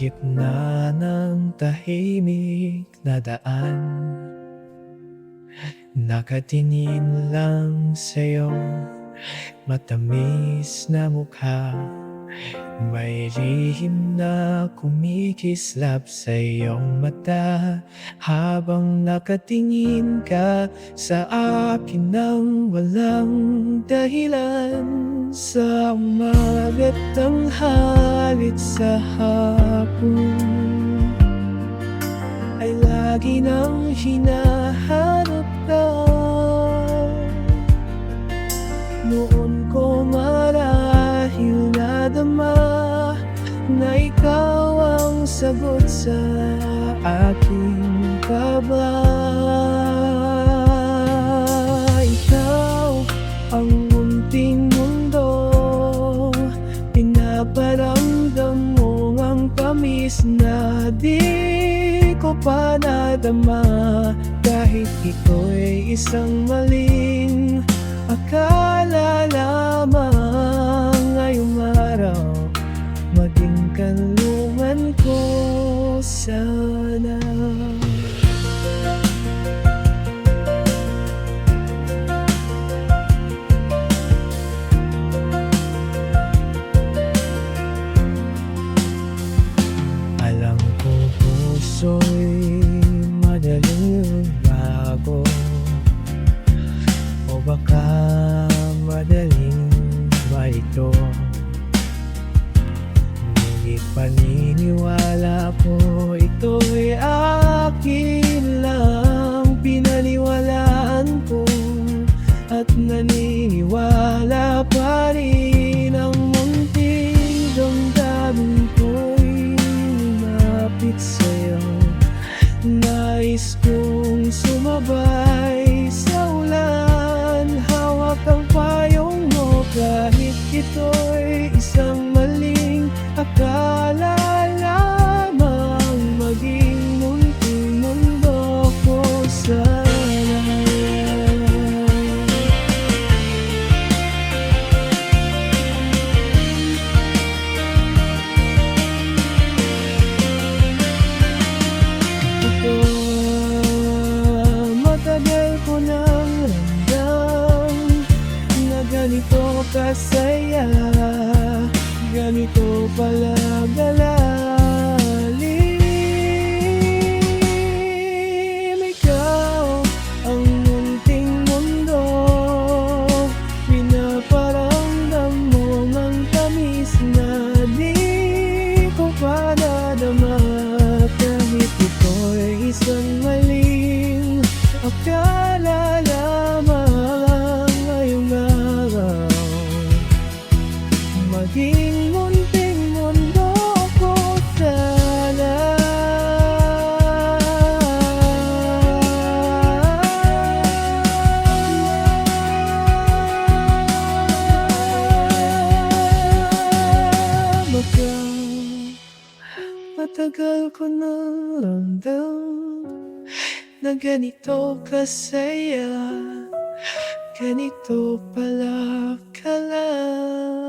gitna ng tahimik na daan, nakatingin lang sa'yo, matamis na mukha. May lihim na kumikislap sa iyong mata, habang nakatingin ka sa akin nang walang dahilan. Sa umaga't tanghalit sa hapon, ay lagi nang hinahanap ka. Noon ko marahil nadama na ikaw ang sagot sa aking kaba. Ikaw ang munting mundo, pinaparamdam mo ang tamis na di ko pa nadama. Kahit ito'y isang maling akala lamang, ngayong araw maging kanlungan ko sana. Alam ko puso'y madaling bago, o baka madaling malito. Ngunit paniniwala ko ito'y akin lang, pinaniwalaan ko at naniniwala pa rin. Ang munting damdamin ko'y lumapit sa'yo, nais kong sumabay sa ulan, hawak ang payong mo. Kahit ito'y isang maling akala lamang, maging munting mundo ko sana. Ito, matagal ko nang ramdam na ganito kasaya, ganito pala galalim. Ikaw ang munting mundo, pinaparamdam mo ang tamis na di ko pa nadama. Kahit ito'y isang maling akala lamang, ngayong araw maging munting mundo ko sana. Baka matagal ko nang ramdam na ganito kasaya, ganito pala ka lang.